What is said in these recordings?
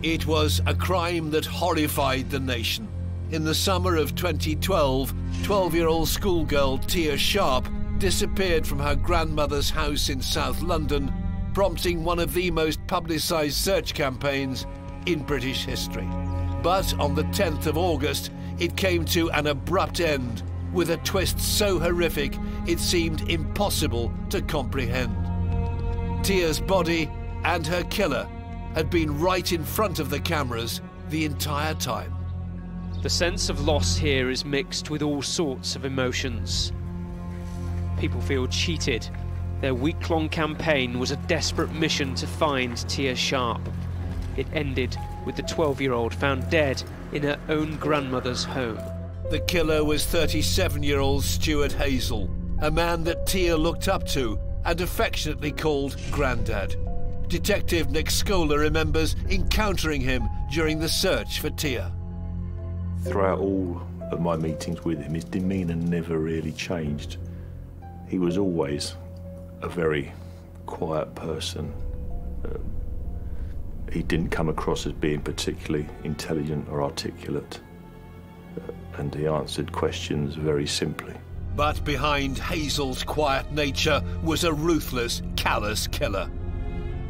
It was a crime that horrified the nation. In the summer of 2012, 12-year-old schoolgirl Tia Sharp disappeared from her grandmother's house in South London, prompting one of the most publicised search campaigns in British history. But on the 10th of August, it came to an abrupt end, with a twist so horrific it seemed impossible to comprehend. Tia's body and her killer had been right in front of the cameras the entire time. The sense of loss here is mixed with all sorts of emotions. People feel cheated. Their week-long campaign was a desperate mission to find Tia Sharp. It ended with the 12-year-old found dead in her own grandmother's home. The killer was 37-year-old Stuart Hazell, a man that Tia looked up to and affectionately called Grandad. Detective Nick Scholar remembers encountering him during the search for Tia. Throughout all of my meetings with him, his demeanour never really changed. He was always a very quiet person. He didn't come across as being particularly intelligent or articulate, and he answered questions very simply. But behind Hazell's quiet nature was a ruthless, callous killer.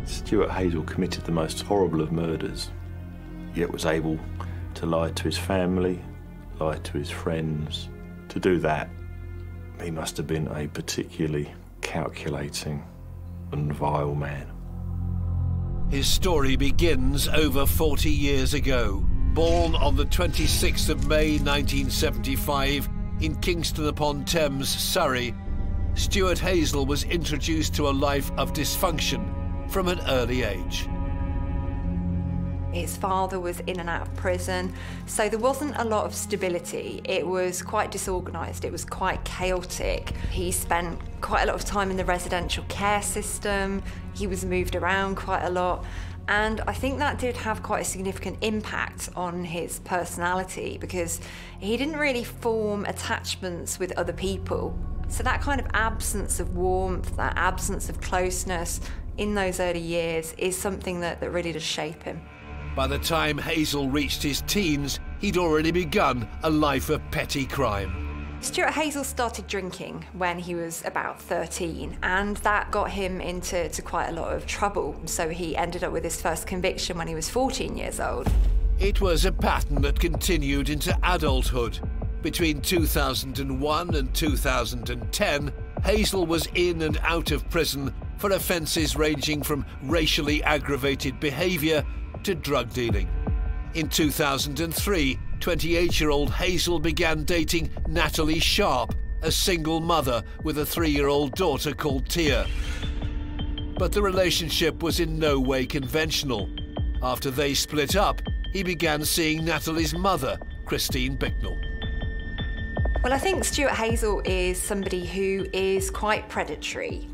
Stuart Hazell committed the most horrible of murders, yet was able to lie to his family, lie to his friends. To do that, he must have been a particularly calculating and vile man. His story begins over 40 years ago. Born on the 26th of May 1975 in Kingston upon Thames, Surrey, Stuart Hazell was introduced to a life of dysfunction from an early age. His father was in and out of prison, so there wasn't a lot of stability. It was quite disorganised, it was quite chaotic. He spent quite a lot of time in the residential care system, he was moved around quite a lot, and I think that did have quite a significant impact on his personality because he didn't really form attachments with other people. So that kind of absence of warmth, that absence of closeness in those early years is something that really does shape him. By the time Hazell reached his teens, he'd already begun a life of petty crime. Stuart Hazell started drinking when he was about 13, and that got him into quite a lot of trouble. So he ended up with his first conviction when he was 14 years old. It was a pattern that continued into adulthood. Between 2001 and 2010, Hazell was in and out of prison for offences ranging from racially aggravated behaviour to drug dealing. In 2003, 28-year-old Hazell began dating Natalie Sharp, a single mother with a 3-year-old daughter called Tia. But the relationship was in no way conventional. After they split up, he began seeing Natalie's mother, Christine Bicknell. Well, I think Stuart Hazell is somebody who is quite predatory,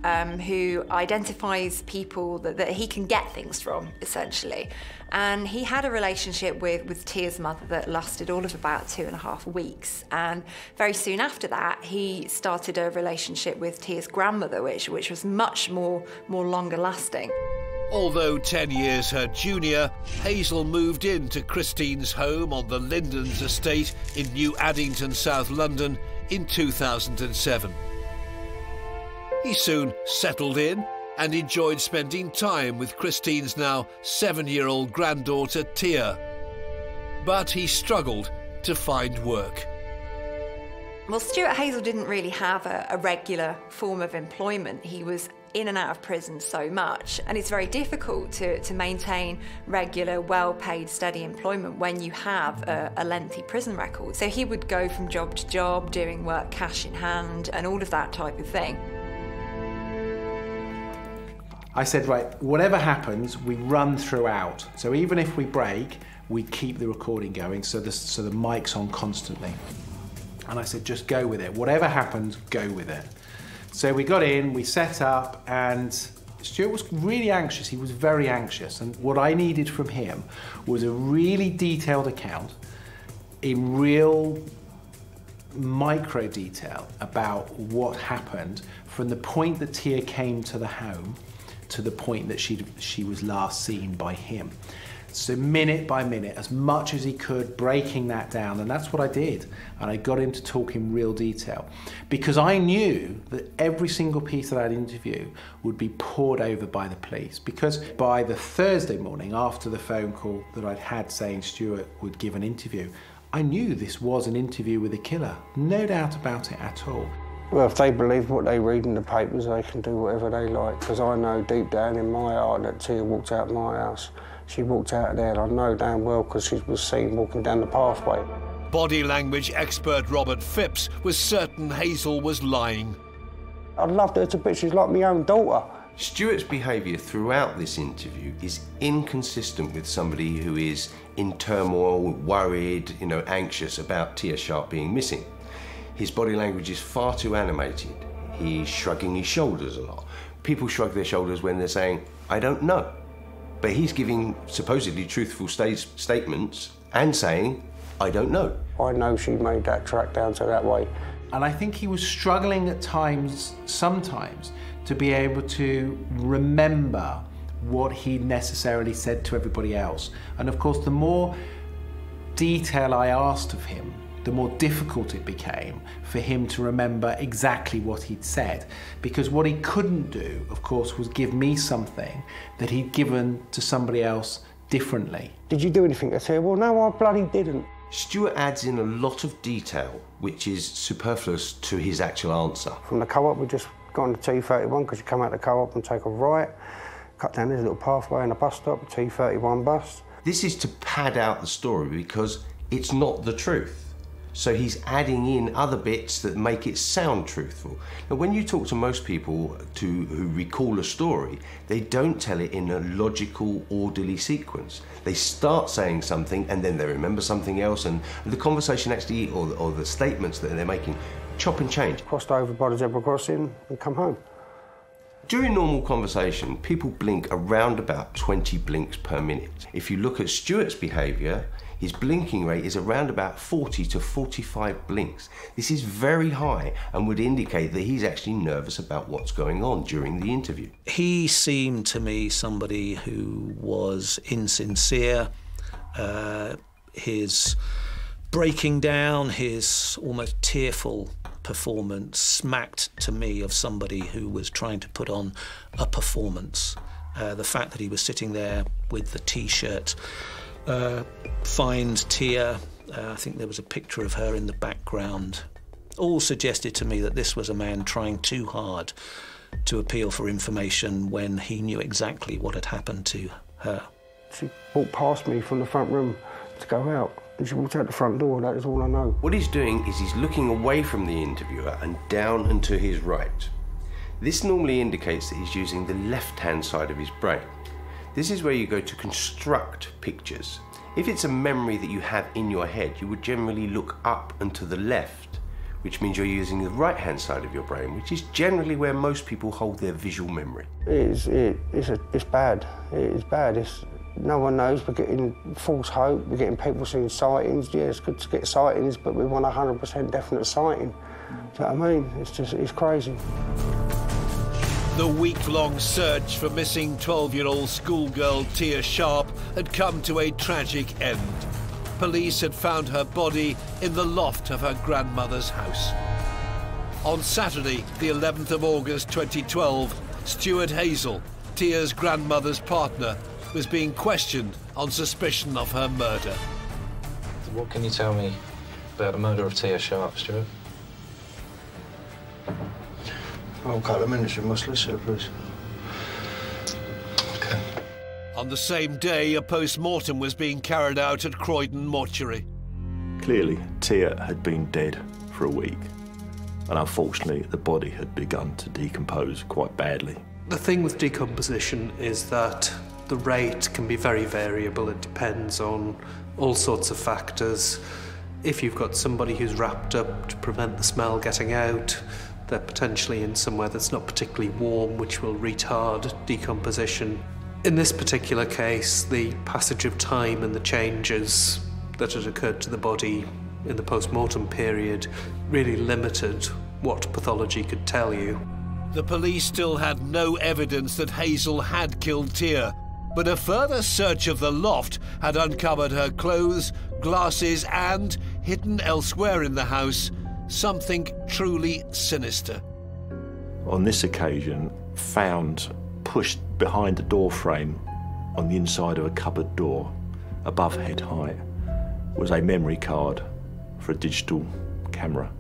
who identifies people that he can get things from, essentially. And he had a relationship with Tia's mother that lasted all of about 2.5 weeks. And very soon after that, he started a relationship with Tia's grandmother, which was much more longer lasting. Although 10 years her junior, Hazell moved into Christine's home on the Lindens estate in New Addington, South London in 2007. He soon settled in and enjoyed spending time with Christine's now 7-year-old granddaughter Tia. But he struggled to find work. Well, Stuart Hazell didn't really have a regular form of employment. He was in and out of prison so much, and it's very difficult to maintain regular, well-paid, steady employment when you have a lengthy prison record. So he would go from job to job, doing work cash in hand, and all of that type of thing. I said, right, whatever happens, we run throughout. So even if we break, we keep the recording going, so the mic's on constantly. And I said, just go with it. Whatever happens, go with it. So we got in, we set up, and Stuart was really anxious. He was very anxious. And what I needed from him was a really detailed account in real micro detail about what happened from the point that Tia came to the home to the point that she was last seen by him. So minute by minute, as much as he could, breaking that down, and that's what I did. And I got him to talk in real detail, because I knew that every single piece of that interview would be pored over by the police, because by the Thursday morning, after the phone call that I'd had saying Stuart would give an interview, I knew this was an interview with a killer. No doubt about it at all. Well, if they believe what they read in the papers, they can do whatever they like, because I know deep down in my heart that Tia walked out of my house. She walked out of there, and I know damn well because she was seen walking down the pathway. Body language expert Robert Phipps was certain Hazell was lying. I'd love her to be, she's like my own daughter. Stuart's behaviour throughout this interview is inconsistent with somebody who is in turmoil, worried, anxious about Tia Sharp being missing. His body language is far too animated. He's shrugging his shoulders a lot. People shrug their shoulders when they're saying, I don't know. But he's giving supposedly truthful statements and saying, I don't know. I know she made that track down to that way. And I think he was struggling at times, sometimes, to be able to remember what he necessarily said to everybody else. And of course, the more detail I asked of him, the more difficult it became for him to remember exactly what he'd said. Because what he couldn't do, of course, was give me something that he'd given to somebody else differently. Did you do anything? I said, well, no, I bloody didn't. Stuart adds in a lot of detail, which is superfluous to his actual answer. From the co-op, we just got on the T31, because you come out the co-op and take a right, cut down this little pathway and a bus stop, T31 bus. This is to pad out the story because it's not the truth. So he's adding in other bits that make it sound truthful. Now, when you talk to most people who recall a story, they don't tell it in a logical, orderly sequence. They start saying something and then they remember something else, and the conversation actually, or the statements that they're making, chop and change. Crossed over by the zebra crossing and come home. During normal conversation, people blink around about 20 blinks per minute. If you look at Stuart's behaviour, his blinking rate is around about 40 to 45 blinks. This is very high and would indicate that he's actually nervous about what's going on during the interview. He seemed to me somebody who was insincere. His breaking down, his almost tearful performance smacked to me of somebody who was trying to put on a performance. The fact that he was sitting there with the T-shirt, find Tia, I think there was a picture of her in the background, all suggested to me that this was a man trying too hard to appeal for information when he knew exactly what had happened to her. She walked past me from the front room to go out, and she walked out the front door. That is all I know. What he's doing is he's looking away from the interviewer and down and to his right. This normally indicates that he's using the left-hand side of his brain. This is where you go to construct pictures. If it's a memory that you have in your head, you would generally look up and to the left, which means you're using the right-hand side of your brain, which is generally where most people hold their visual memory. It's bad. It is bad. No one knows. We're getting false hope. We're getting people seeing sightings. Yeah, it's good to get sightings, but we want a 100% definite sighting. Do you know what I mean? It's crazy. The week-long search for missing 12-year-old schoolgirl Tia Sharp had come to a tragic end. Police had found her body in the loft of her grandmother's house. On Saturday, the 11th of August 2012, Stuart Hazell, Tia's grandmother's partner, was being questioned on suspicion of her murder. What can you tell me about the murder of Tia Sharp, Stuart? Oh, a couple of minutes, you must listen, please. Okay. On the same day, a post-mortem was being carried out at Croydon Mortuary. Clearly, Tia had been dead for a week, and unfortunately, the body had begun to decompose quite badly. The thing with decomposition is that the rate can be very variable. It depends on all sorts of factors. If you've got somebody who's wrapped up to prevent the smell getting out, they're potentially in somewhere that's not particularly warm, which will retard decomposition. In this particular case, the passage of time and the changes that had occurred to the body in the post-mortem period really limited what pathology could tell you. The police still had no evidence that Hazell had killed Tia, But a further search of the loft had uncovered her clothes, glasses and, hidden elsewhere in the house, something truly sinister. On this occasion, found pushed behind the door frame on the inside of a cupboard door, above head height, was a memory card for a digital camera.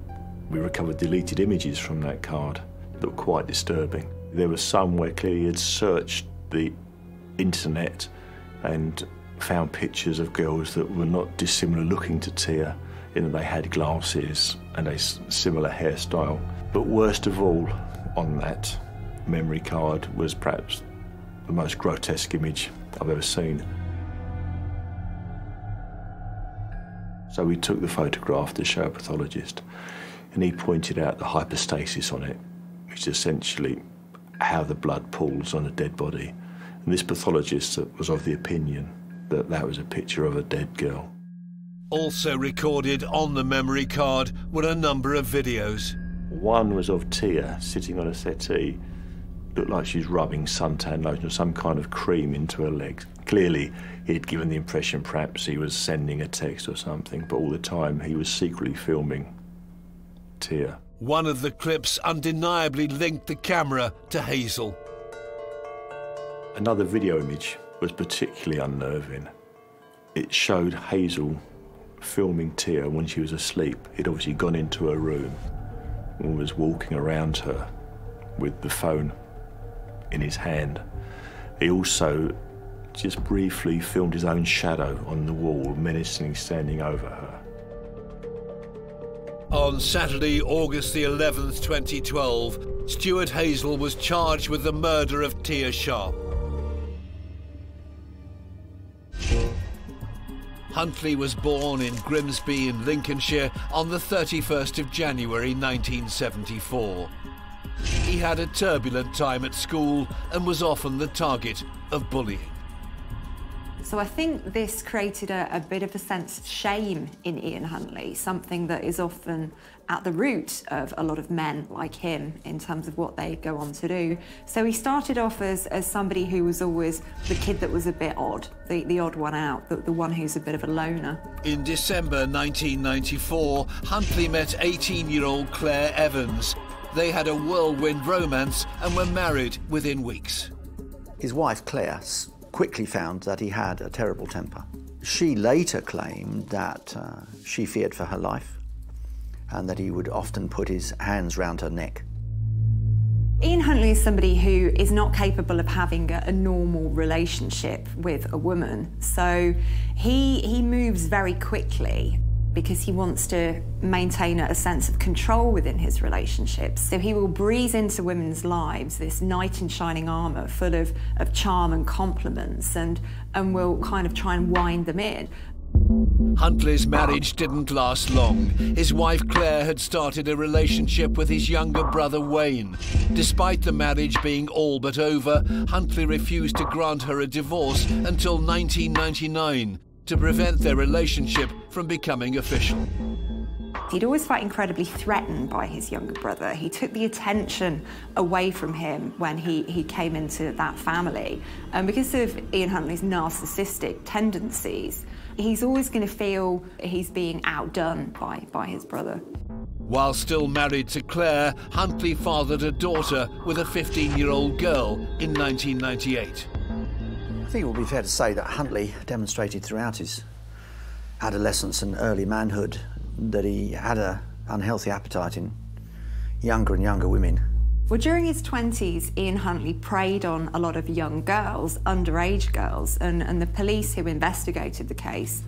We recovered deleted images from that card that were quite disturbing. There was some where clearly he had searched the internet and found pictures of girls that were not dissimilar looking to Tia, in that they had glasses and a similar hairstyle. But worst of all, on that memory card was perhaps the most grotesque image I've ever seen. So we took the photograph to show a pathologist, and he pointed out the hypostasis on it, which is essentially how the blood pools on a dead body. And this pathologist was of the opinion that that was a picture of a dead girl. Also recorded on the memory card were a number of videos. One was of Tia sitting on a settee, looked like she's rubbing suntan lotion or some kind of cream into her legs. Clearly, he'd given the impression perhaps he was sending a text or something, but all the time he was secretly filming Tia. One of the clips undeniably linked the camera to Hazell. Another video image was particularly unnerving. It showed Hazell filming Tia when she was asleep. He'd obviously gone into her room and was walking around her with the phone in his hand. He also just briefly filmed his own shadow on the wall, menacingly standing over her. On Saturday, August the 11th, 2012, Stuart Hazell was charged with the murder of Tia Sharp. Huntley was born in Grimsby in Lincolnshire on the 31st of January 1974. He had a turbulent time at school and was often the target of bullying. So I think this created a bit of a sense of shame in Ian Huntley, something that is often at the root of a lot of men like him in terms of what they go on to do. So he started off as somebody who was always the kid that was a bit odd, the odd one out, the one who's a bit of a loner. In December 1994, Huntley met 18-year-old Claire Evans. They had a whirlwind romance and were married within weeks. His wife, Claire, quickly found that he had a terrible temper. She later claimed that she feared for her life and that he would often put his hands round her neck. Ian Huntley is somebody who is not capable of having a normal relationship with a woman, so he moves very quickly because he wants to maintain a sense of control within his relationships. So he will breeze into women's lives, this knight in shining armour, full of charm and compliments, and will kind of try and wind them in. Huntley's marriage didn't last long. His wife Claire had started a relationship with his younger brother Wayne. Despite the marriage being all but over, Huntley refused to grant her a divorce until 1999 to prevent their relationship from becoming official. He'd always felt incredibly threatened by his younger brother. He took the attention away from him when he came into that family. And because of Ian Huntley's narcissistic tendencies, he's always going to feel he's being outdone by his brother. While still married to Claire, Huntley fathered a daughter with a 15-year-old girl in 1998. I think it would be fair to say that Huntley demonstrated throughout his adolescence and early manhood that he had an unhealthy appetite in younger and younger women. Well, during his 20s, Ian Huntley preyed on a lot of young girls, underage girls, and the police who investigated the case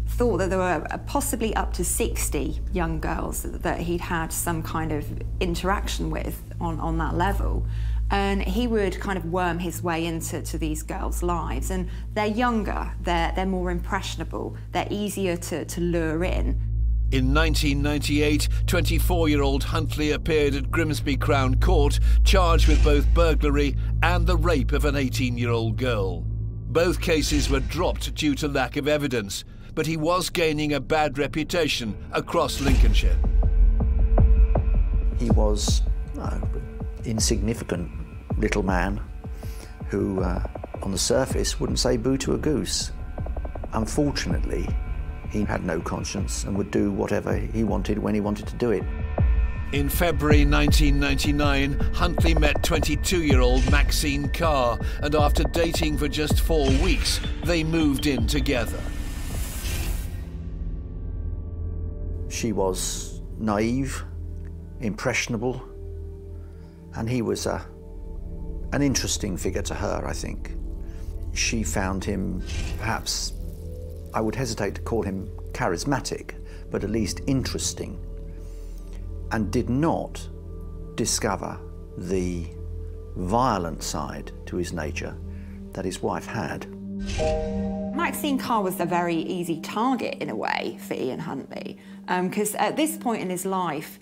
thought that there were possibly up to 60 young girls that he'd had some kind of interaction with on that level. And he would kind of worm his way into these girls' lives. And they're younger, they're more impressionable, they're easier to lure in. In 1998, 24-year-old Huntley appeared at Grimsby Crown Court, charged with both burglary and the rape of an 18-year-old girl. Both cases were dropped due to lack of evidence, but he was gaining a bad reputation across Lincolnshire. He was insignificant little man who, on the surface, wouldn't say boo to a goose. Unfortunately, he had no conscience and would do whatever he wanted when he wanted to do it. In February 1999, Huntley met 22-year-old Maxine Carr, and after dating for just 4 weeks, they moved in together. She was naive, impressionable, and he was an interesting figure to her, I think. She found him, perhaps, I would hesitate to call him charismatic, but at least interesting, and did not discover the violent side to his nature that his wife had. Maxine Carr was a very easy target, in a way, for Ian Huntley, because at this point in his life,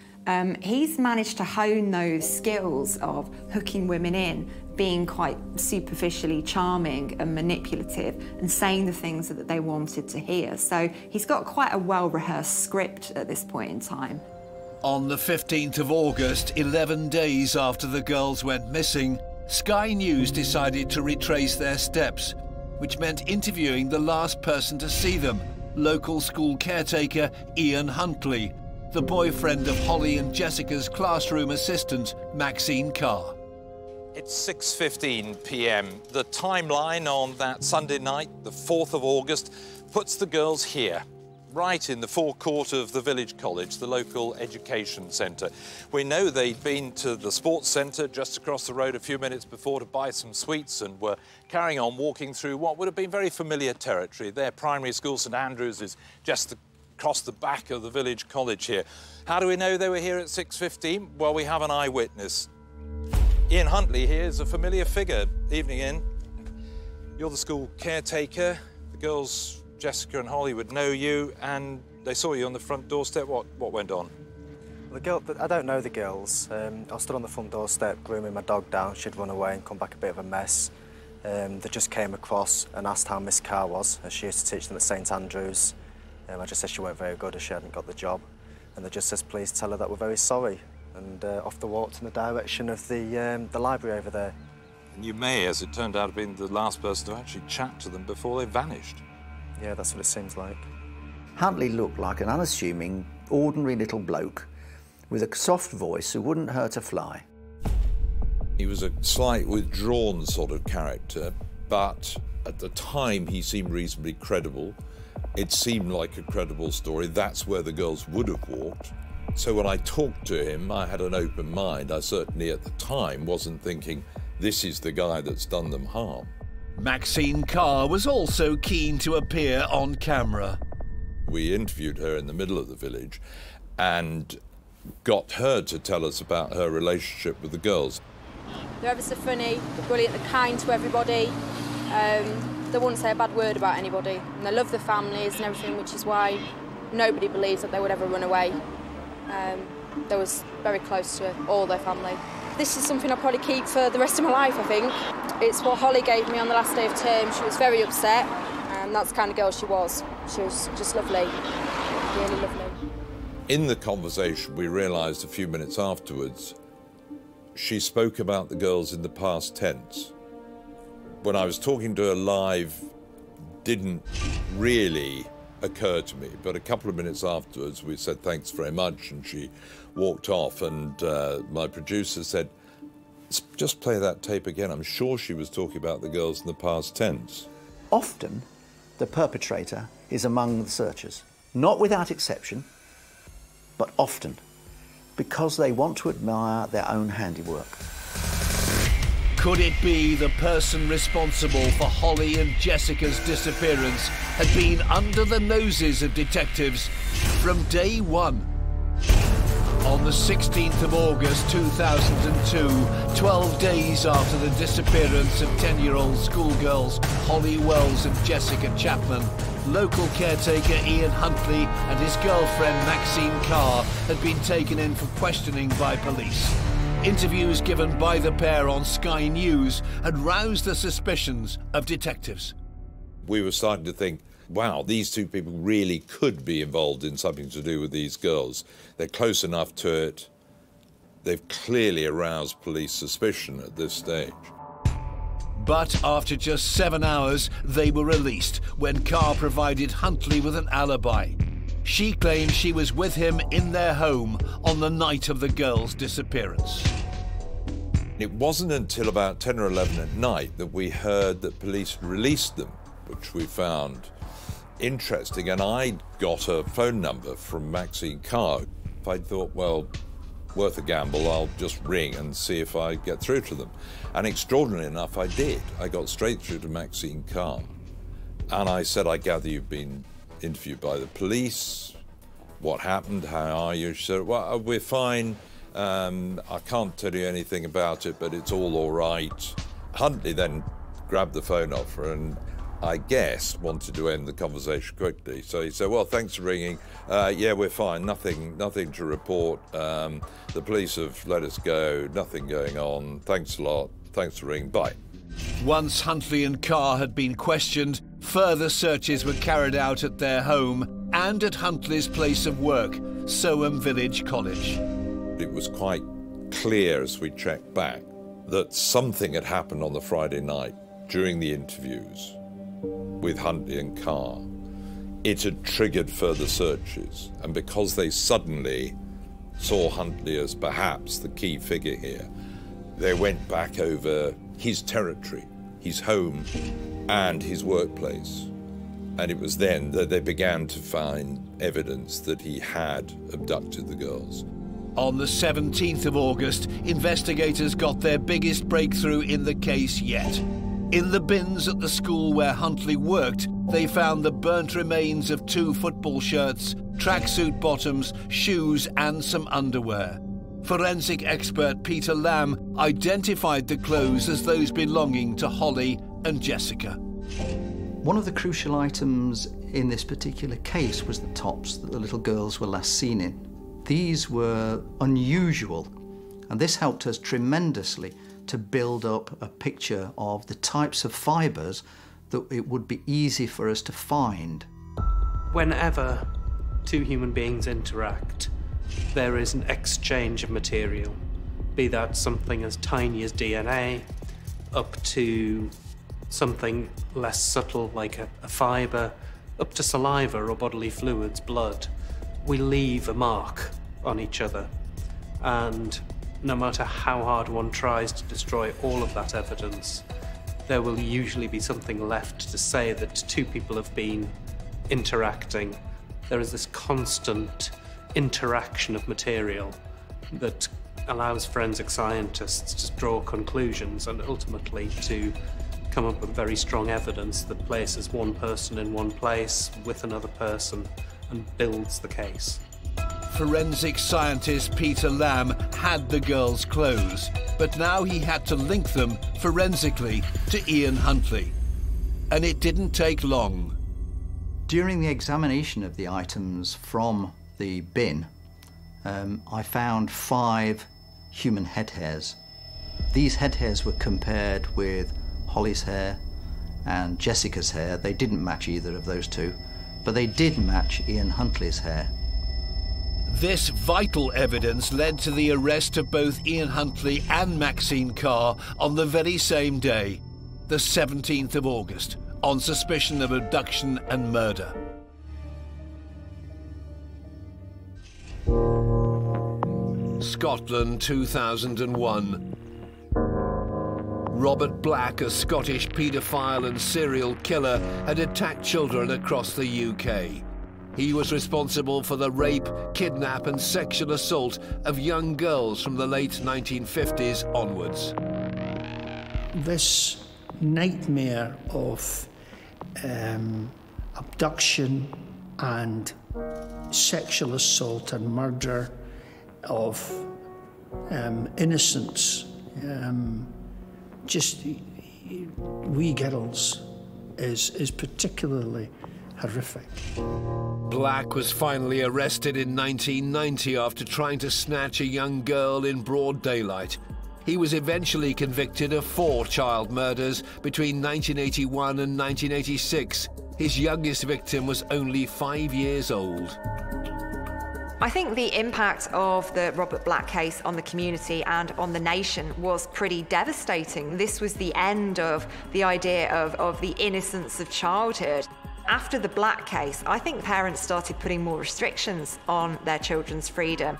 he's managed to hone those skills of hooking women in, being quite superficially charming and manipulative, and saying the things that they wanted to hear. So he's got quite a well-rehearsed script at this point in time. On the 15th of August, 11 days after the girls went missing, Sky News decided to retrace their steps, which meant interviewing the last person to see them, local school caretaker Ian Huntley, the boyfriend of Holly and Jessica's classroom assistant, Maxine Carr. It's 6:15 p.m. The timeline on that Sunday night, the 4th of August, puts the girls here, right in the forecourt of the village college, the local education centre. We know they'd been to the sports centre just across the road a few minutes before to buy some sweets and were carrying on walking through what would have been very familiar territory. Their primary school, St Andrews, is just across the back of the village college here. How do we know they were here at 6:15? Well, we have an eyewitness. Ian Huntley here is a familiar figure. Evening, Ian. You're the school caretaker. The girls, Jessica and Holly, would know you, and they saw you on the front doorstep. What went on? I don't know the girls. I stood on the front doorstep grooming my dog down. She'd run away and come back a bit of a mess. They just came across and asked how Miss Carr was, as she used to teach them at St Andrews. I just said she weren't very good, as she hadn't got the job. And they just says, please tell her that we're very sorry. And off they walked in the direction of the library over there. And you may, as it turned out, have been the last person to actually chat to them before they vanished. Yeah, that's what it seems like. Huntley looked like an unassuming, ordinary little bloke with a soft voice who wouldn't hurt a fly. He was a slight withdrawn sort of character, but at the time he seemed reasonably credible. It seemed like a credible story. That's where the girls would have walked. So when I talked to him, I had an open mind. I certainly at the time wasn't thinking, this is the guy that's done them harm. Maxine Carr was also keen to appear on camera. We interviewed her in the middle of the village and got her to tell us about her relationship with the girls. They're ever so funny, they're brilliant, they're kind to everybody. They wouldn't say a bad word about anybody. And they love their families and everything, which is why nobody believes that they would ever run away. They was very close to all their family. This is something I'll probably keep for the rest of my life, I think. It's what Holly gave me on the last day of term. She was very upset, and that's the kind of girl she was. She was just lovely, really lovely. In the conversation, we realised a few minutes afterwards, she spoke about the girls in the past tense. When I was talking to her live, didn't really occur to me, but a couple of minutes afterwards we said thanks very much and she walked off, and my producer said, just play that tape again. I'm sure she was talking about the girls in the past tense. Often the perpetrator is among the searchers, not without exception, but often, because they want to admire their own handiwork. Could it be the person responsible for Holly and Jessica's disappearance had been under the noses of detectives from day one? On the 16th of August 2002, 12 days after the disappearance of 10-year-old schoolgirls Holly Wells and Jessica Chapman, local caretaker Ian Huntley and his girlfriend Maxine Carr had been taken in for questioning by police. Interviews given by the pair on Sky News had roused the suspicions of detectives. We were starting to think, wow, these two people really could be involved in something to do with these girls. They're close enough to it. They've clearly aroused police suspicion at this stage. But after just 7 hours, they were released when Carr provided Huntley with an alibi. She claimed she was with him in their home on the night of the girl's disappearance. It wasn't until about 10 or 11 at night that we heard that police released them, which we found interesting. And I got a phone number from Maxine Carr. I thought, well, worth a gamble, I'll just ring and see if I get through to them. And extraordinarily enough, I did. I got straight through to Maxine Carr. And I said, I gather you've been interviewed by the police. What happened? How are you? She said, well, we're fine. I can't tell you anything about it, but it's all right. Huntley then grabbed the phone off her and I guess wanted to end the conversation quickly. So he said, well, thanks for ringing. Yeah, we're fine. Nothing to report. The police have let us go. Nothing going on. Thanks a lot. Thanks for ringing. Bye. Once Huntley and Carr had been questioned, further searches were carried out at their home and at Huntley's place of work, Soham Village College. It was quite clear as we checked back that something had happened on the Friday night during the interviews with Huntley and Carr. It had triggered further searches, and because they suddenly saw Huntley as perhaps the key figure here, they went back over his territory, his home, and his workplace. And it was then that they began to find evidence that he had abducted the girls. On the 17th of August, investigators got their biggest breakthrough in the case yet. In the bins at the school where Huntley worked, they found the burnt remains of 2 football shirts, tracksuit bottoms, shoes, and some underwear. Forensic expert Peter Lamb identified the clothes as those belonging to Holly and Jessica. One of the crucial items in this particular case was the tops that the little girls were last seen in. These were unusual, and this helped us tremendously to build up a picture of the types of fibres that it would be easy for us to find. Whenever 2 human beings interact, there is an exchange of material, be that something as tiny as DNA, up to something less subtle like a fibre, up to saliva or bodily fluids, blood. We leave a mark on each other, and no matter how hard one tries to destroy all of that evidence, there will usually be something left to say that 2 people have been interacting. There is this constant interaction of material that allows forensic scientists to draw conclusions and ultimately to come up with very strong evidence that places one person in one place with another person and builds the case. Forensic scientist Peter Lamb had the girls' clothes, but now he had to link them forensically to Ian Huntley. And it didn't take long. During the examination of the items from the bin, I found 5 human head hairs. These head hairs were compared with Holly's hair and Jessica's hair. They didn't match either of those 2, but they did match Ian Huntley's hair. This vital evidence led to the arrest of both Ian Huntley and Maxine Carr on the very same day, the 17th of August, on suspicion of abduction and murder. Scotland, 2001. Robert Black, a Scottish paedophile and serial killer, had attacked children across the UK. He was responsible for the rape, kidnap and sexual assault of young girls from the late 1950s onwards. This nightmare of abduction and sexual assault and murder of innocents, just wee girls, is particularly horrific. Black was finally arrested in 1990 after trying to snatch a young girl in broad daylight. He was eventually convicted of 4 child murders between 1981 and 1986. His youngest victim was only 5 years old. I think the impact of the Robert Black case on the community and on the nation was pretty devastating. This was the end of the idea of the innocence of childhood. After the Black case, I think parents started putting more restrictions on their children's freedom.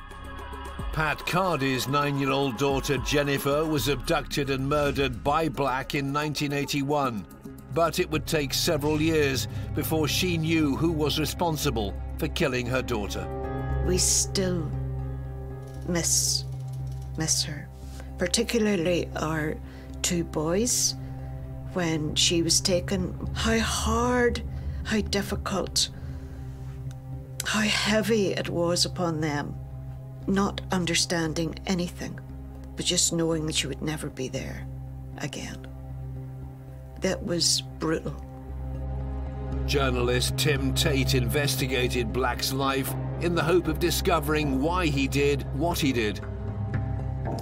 Pat Cardy's 9-year-old daughter Jennifer was abducted and murdered by Black in 1981. But it would take several years before she knew who was responsible for killing her daughter. We still miss her, particularly our 2 boys. When she was taken, how hard, how difficult, how heavy it was upon them, not understanding anything, but just knowing that she would never be there again. That was brutal. Journalist Tim Tate investigated Black's life in the hope of discovering why he did what he did.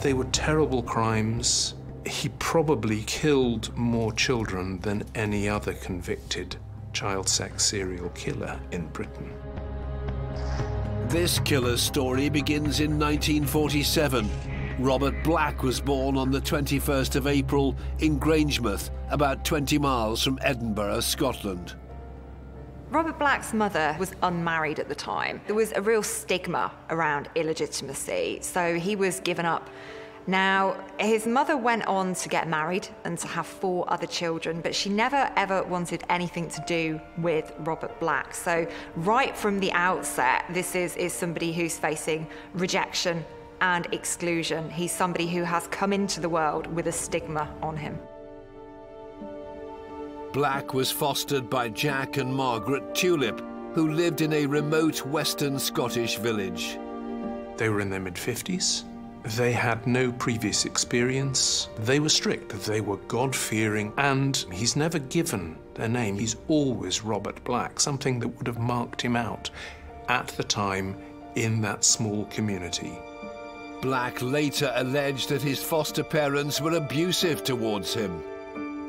They were terrible crimes. He probably killed more children than any other convicted child sex serial killer in Britain. This killer's story begins in 1947. Robert Black was born on the 21st of April in Grangemouth, about 20 miles from Edinburgh, Scotland. Robert Black's mother was unmarried at the time. There was a real stigma around illegitimacy, so he was given up. Now, his mother went on to get married and to have 4 other children, but she never ever wanted anything to do with Robert Black. So right from the outset, this is somebody who's facing rejection and exclusion. He's somebody who has come into the world with a stigma on him. Black was fostered by Jack and Margaret Tulip, who lived in a remote western Scottish village. They were in their mid-50s. They had no previous experience. They were strict. They were God-fearing, and he's never given their name. He's always Robert Black, something that would have marked him out at the time in that small community. Black later alleged that his foster parents were abusive towards him.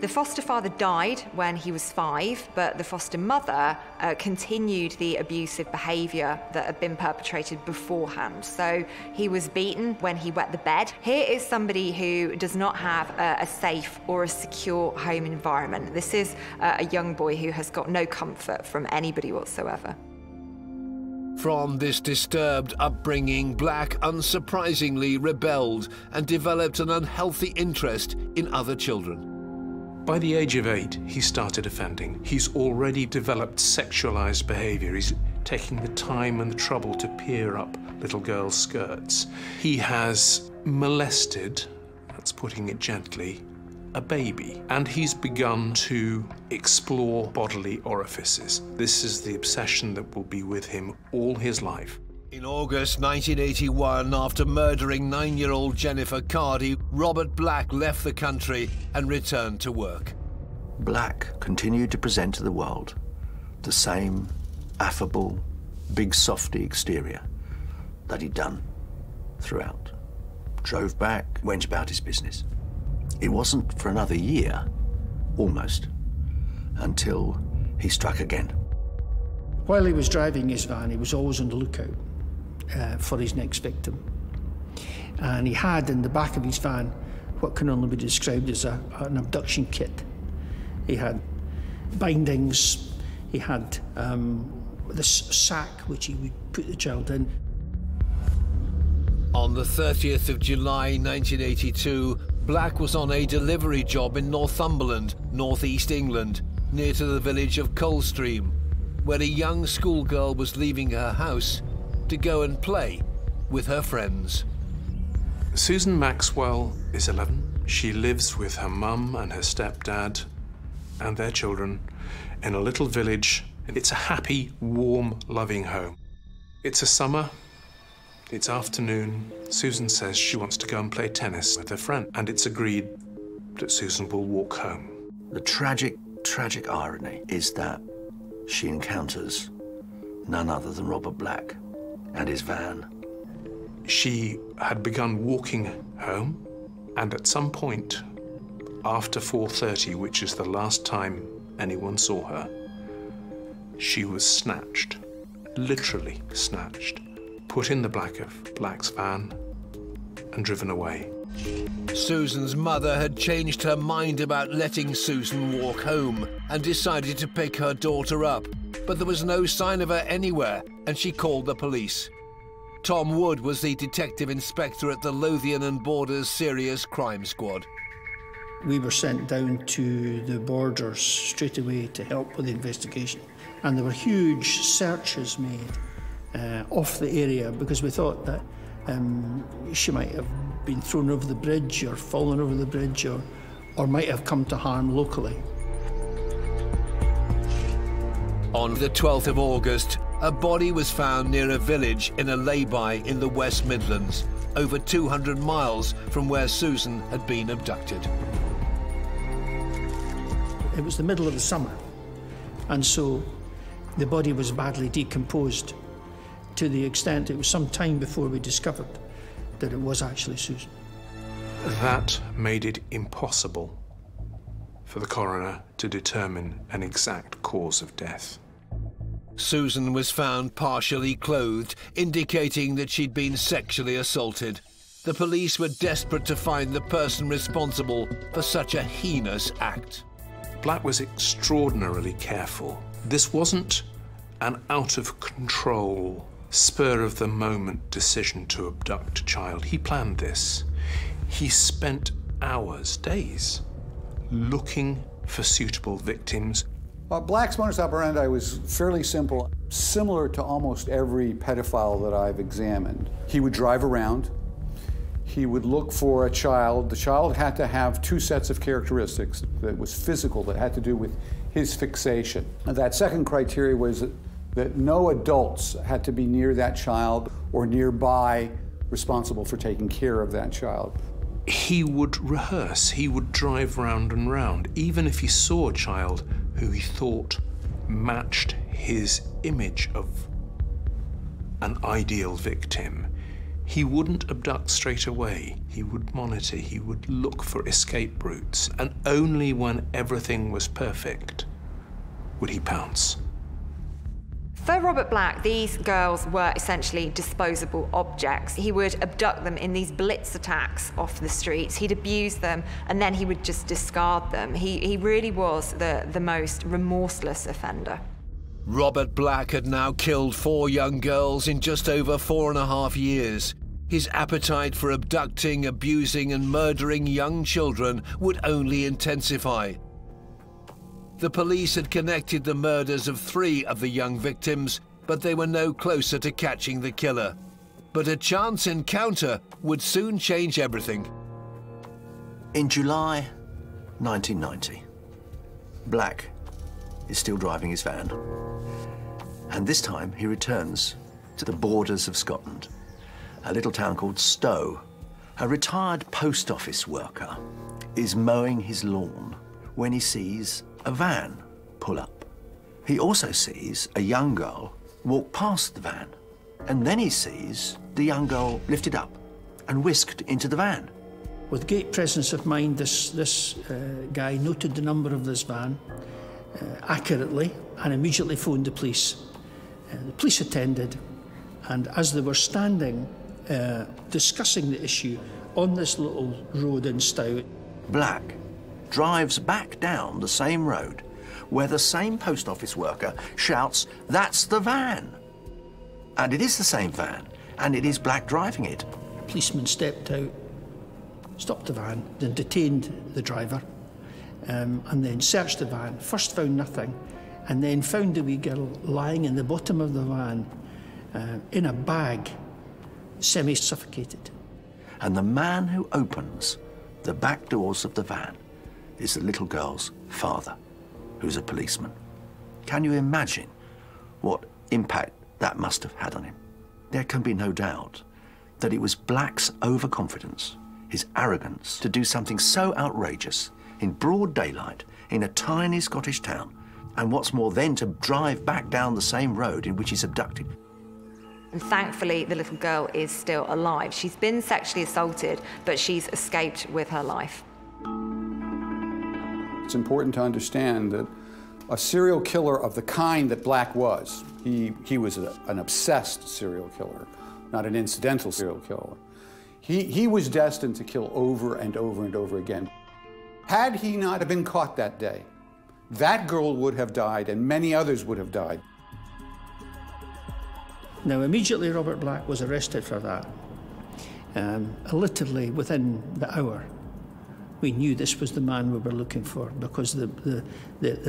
The foster father died when he was 5, but the foster mother continued the abusive behaviour that had been perpetrated beforehand. So he was beaten when he wet the bed. Here is somebody who does not have a safe or a secure home environment. This is a young boy who has got no comfort from anybody whatsoever. From this disturbed upbringing, Black unsurprisingly rebelled and developed an unhealthy interest in other children. By the age of 8, he started offending. He's already developed sexualized behavior. He's taking the time and the trouble to peer up little girls' skirts. He has molested, that's putting it gently, a baby. And he's begun to explore bodily orifices. This is the obsession that will be with him all his life. In August 1981, after murdering 9-year-old Jennifer Cardy, Robert Black left the country and returned to work. Black continued to present to the world the same affable, big softy exterior that he'd done throughout. Drove back, went about his business. It wasn't for another year, almost, until he struck again. While he was driving his van, he was always on the lookout for his next victim. And he had in the back of his van what can only be described as an abduction kit. He had bindings, he had this sack which he would put the child in. On the 30th of July 1982, Black was on a delivery job in Northumberland, northeast England, near to the village of Coldstream, where a young schoolgirl was leaving her house to go and play with her friends. Susan Maxwell is 11. She lives with her mum and her stepdad and their children in a little village. It's a happy, warm, loving home. It's a summer, it's afternoon. Susan says she wants to go and play tennis with her friend, and it's agreed that Susan will walk home. The tragic irony is that she encounters none other than Robert Black and his van. She had begun walking home, and at some point after 4:30, which is the last time anyone saw her, she was snatched, literally snatched, put in the back of Black's van and driven away. Susan's mother had changed her mind about letting Susan walk home and decided to pick her daughter up, but there was no sign of her anywhere, and she called the police. Tom Wood was the detective inspector at the Lothian and Borders Serious Crime Squad. We were sent down to the borders straight away to help with the investigation, and there were huge searches made off the area because we thought that she might have been thrown over the bridge or fallen over the bridge or might have come to harm locally. On the 12th of August, a body was found near a village in a lay-by in the West Midlands, over 200 miles from where Susan had been abducted. It was the middle of the summer, and so the body was badly decomposed to the extent it was some time before we discovered that it was actually Susan. That made it impossible for the coroner to determine an exact cause of death. Susan was found partially clothed, indicating that she'd been sexually assaulted. The police were desperate to find the person responsible for such a heinous act. Black was extraordinarily careful. This wasn't an out-of-control, spur-of-the-moment decision to abduct a child. He planned this. He spent hours, days, looking for suitable victims. Black's modus operandi was fairly simple, similar to almost every pedophile that I've examined. He would drive around. He would look for a child. The child had to have two sets of characteristics that was physical, that had to do with his fixation. And that second criteria was that no adults had to be near that child or nearby responsible for taking care of that child. He would rehearse, he would drive round and round, even if he saw a child who he thought matched his image of an ideal victim. He wouldn't abduct straight away. He would monitor, he would look for escape routes, and only when everything was perfect would he pounce. For Robert Black, these girls were essentially disposable objects. He would abduct them in these blitz attacks off the streets. He'd abuse them, and then he would just discard them. He really was the most remorseless offender. Robert Black had now killed 4 young girls in just over 4.5 years. His appetite for abducting, abusing, and murdering young children would only intensify. The police had connected the murders of 3 of the young victims, but they were no closer to catching the killer. But a chance encounter would soon change everything. In July 1990, Black is still driving his van. And this time he returns to the borders of Scotland, a little town called Stow. A retired post office worker is mowing his lawn when he sees a van pull up. He also sees a young girl walk past the van, and then he sees the young girl lifted up and whisked into the van. With great presence of mind, this guy noted the number of this van accurately and immediately phoned the police. The police attended, and as they were standing discussing the issue on this little road in Stow, Black drives back down the same road where the same post office worker shouts, "That's the van!" And it is the same van, and it is Black driving it. A policeman stepped out, stopped the van, then detained the driver, and then searched the van. First found nothing, and then found a wee girl lying in the bottom of the van in a bag, semi-suffocated. And the man who opens the back doors of the van is the little girl's father, who's a policeman. Can you imagine what impact that must have had on him? There can be no doubt that it was Black's overconfidence, his arrogance, to do something so outrageous in broad daylight in a tiny Scottish town, and what's more then to drive back down the same road in which he's abducted. And thankfully, the little girl is still alive. She's been sexually assaulted, but she's escaped with her life. It's important to understand that a serial killer of the kind that Black was, he was an obsessed serial killer, not an incidental serial killer. He was destined to kill over and over and over again. Had he not have been caught that day, that girl would have died and many others would have died. Now, immediately Robert Black was arrested for that. Literally within the hour, we knew this was the man we were looking for because the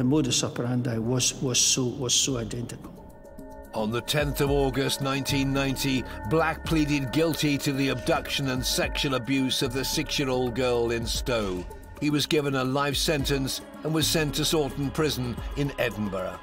modus operandi was so identical. On the 10th of August 1990, Black pleaded guilty to the abduction and sexual abuse of the 6-year-old girl in Stowe. He was given a life sentence and was sent to Sawton Prison in Edinburgh.